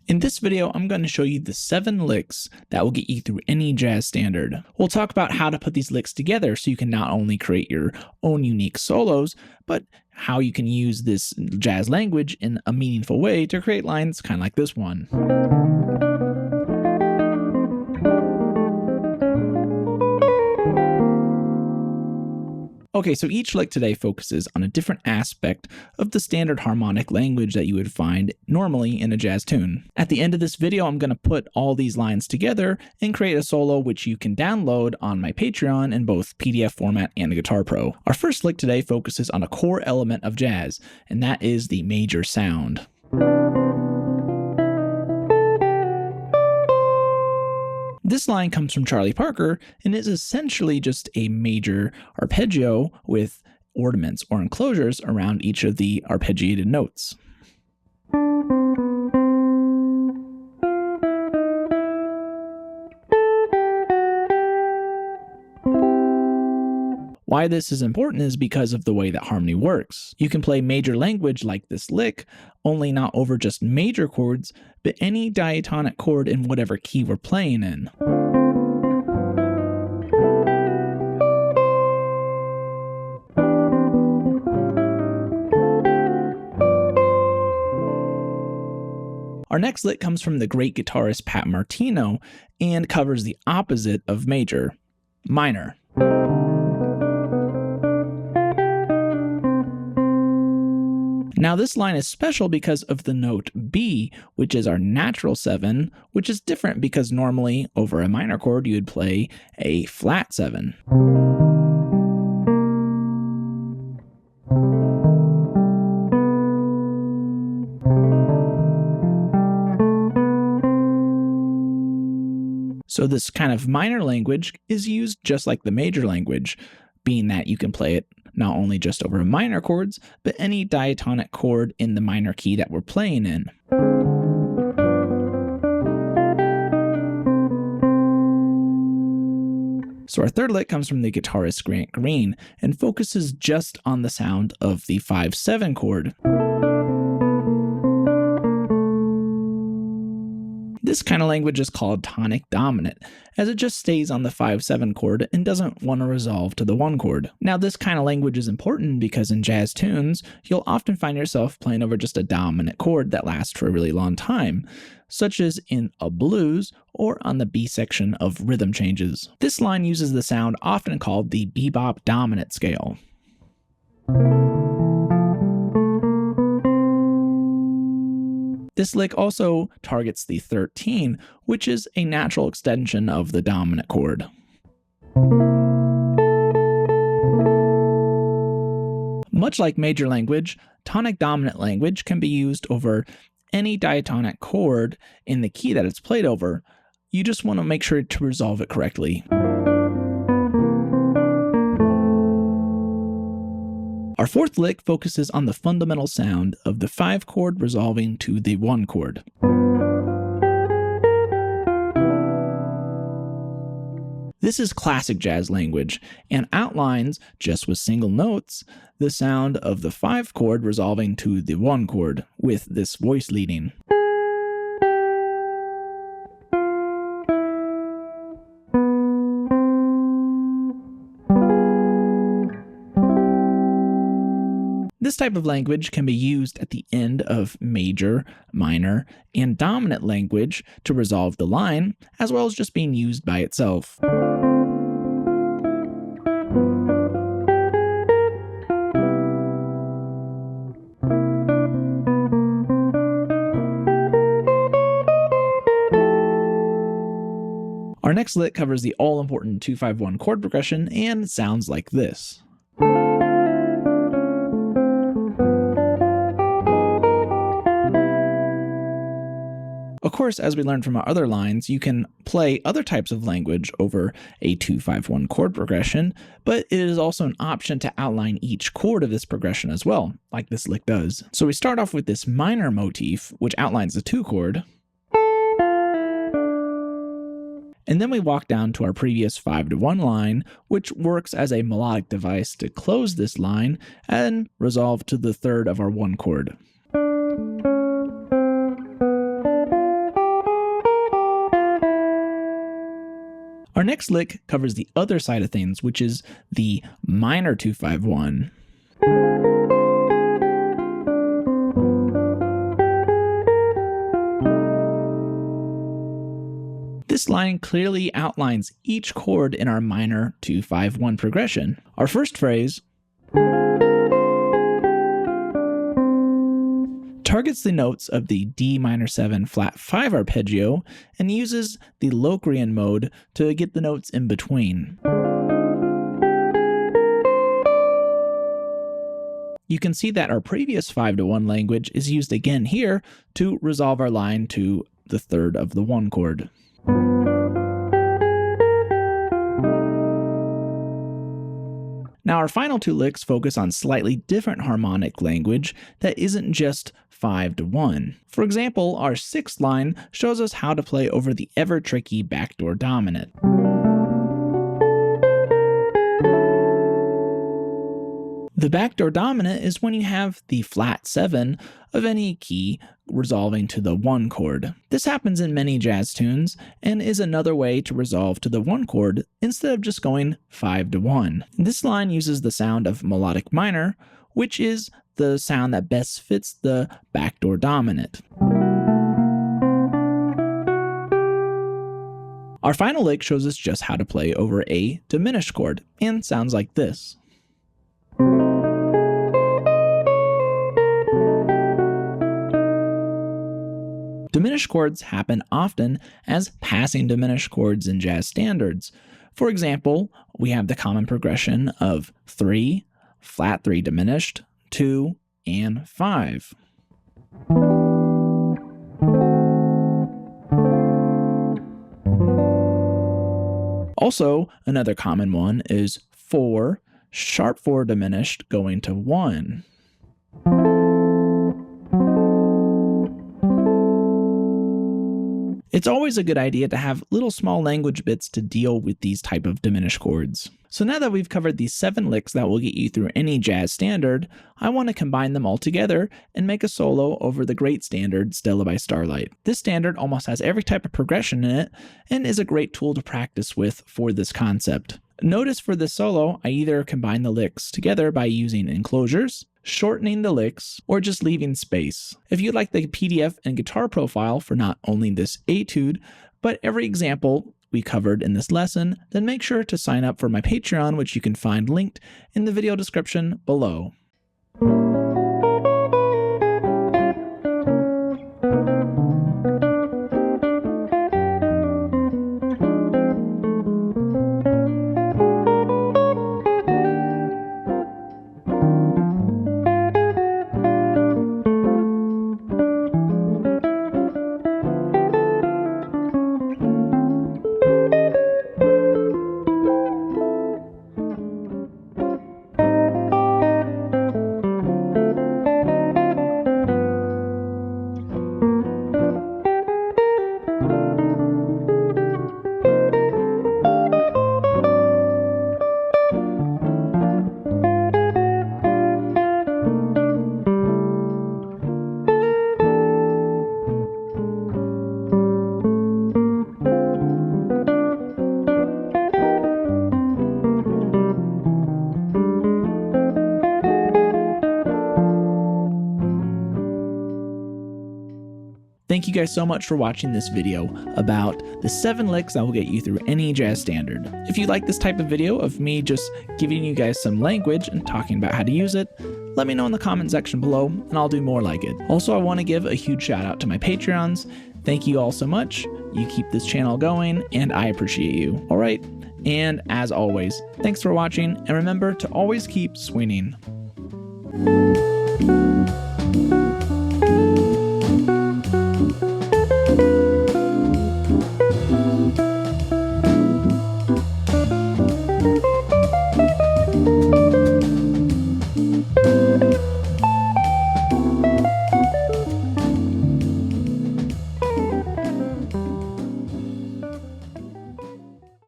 In this video, I'm going to show you the 7 licks that will get you through any jazz standard. We'll talk about how to put these licks together so you can not only create your own unique solos, but how you can use this jazz language in a meaningful way to create lines kind of like this one. Okay, so each lick today focuses on a different aspect of the standard harmonic language that you would find normally in a jazz tune. At the end of this video, I'm going to put all these lines together and create a solo which you can download on my Patreon in both PDF format and Guitar Pro. Our first lick today focuses on a core element of jazz, and that is the major sound. This line comes from Charlie Parker and is essentially just a major arpeggio with ornaments or enclosures around each of the arpeggiated notes. Why this is important is because of the way that harmony works. You can play major language like this lick, only not over just major chords, but any diatonic chord in whatever key we're playing in. Our next lick comes from the great guitarist Pat Martino and covers the opposite of major, minor. Now this line is special because of the note B, which is our natural 7, which is different because normally over a minor chord you would play a flat 7. So this kind of minor language is used just like the major language, being that you can play it not only just over minor chords, but any diatonic chord in the minor key that we're playing in. So our third lick comes from the guitarist Grant Green and focuses just on the sound of the 5/7 chord. This kind of language is called tonic dominant, as it just stays on the 5/7 chord and doesn't want to resolve to the 1 chord. Now this kind of language is important because in jazz tunes, you'll often find yourself playing over just a dominant chord that lasts for a really long time, such as in a blues or on the B section of rhythm changes. This line uses the sound often called the bebop dominant scale. This lick also targets the 13, which is a natural extension of the dominant chord. Much like major language, tonic dominant language can be used over any diatonic chord in the key that it's played over. You just want to make sure to resolve it correctly. Our fourth lick focuses on the fundamental sound of the 5 chord resolving to the 1 chord. This is classic jazz language and outlines, just with single notes, the sound of the 5 chord resolving to the 1 chord with this voice leading. This type of language can be used at the end of major, minor, and dominant language to resolve the line, as well as just being used by itself. Our next lick covers the all-important 2-5-1 chord progression and sounds like this. Of course, as we learned from our other lines, you can play other types of language over a 2-5-1 chord progression, but it is also an option to outline each chord of this progression as well, like this lick does. So we start off with this minor motif, which outlines the 2 chord, and then we walk down to our previous 5-1 line, which works as a melodic device to close this line and resolve to the 3rd of our 1 chord. Our next lick covers the other side of things, which is the minor 2-5-1. This line clearly outlines each chord in our minor 2-5-1 progression. Our first phrase targets the notes of the D minor 7 flat 5 arpeggio and uses the Locrian mode to get the notes in between. You can see that our previous 5-1 language is used again here to resolve our line to the third of the 1 chord. Now our final 2 licks focus on slightly different harmonic language that isn't just 5-1. For example, our 6th line shows us how to play over the ever-tricky backdoor dominant. The backdoor dominant is when you have the flat 7 of any key resolving to the 1 chord. This happens in many jazz tunes and is another way to resolve to the 1 chord instead of just going 5-1. This line uses the sound of melodic minor, which is the sound that best fits the backdoor dominant. Our final lick shows us just how to play over a diminished chord and sounds like this. Diminished chords happen often as passing diminished chords in jazz standards. For example, we have the common progression of 3, flat 3 diminished, 2, and 5. Also, another common one is 4, sharp 4 diminished going to 1. It's always a good idea to have little small language bits to deal with these type of diminished chords. So now that we've covered these 7 licks that will get you through any jazz standard, I want to combine them all together and make a solo over the great standard Stella by Starlight. This standard almost has every type of progression in it and is a great tool to practice with for this concept. Notice for this solo, I either combine the licks together by using enclosures, shortening the licks, or just leaving space. If you'd like the PDF and guitar profile for not only this etude, but every example we covered in this lesson, then make sure to sign up for my Patreon, which you can find linked in the video description below. Thank you guys so much for watching this video about the 7 licks that will get you through any jazz standard. If you like this type of video of me just giving you guys some language and talking about how to use it, let me know in the comment section below and I'll do more like it. Also, I want to give a huge shout out to my Patreons. Thank you all so much. You keep this channel going and I appreciate you. All right. And as always, thanks for watching and remember to always keep swinging.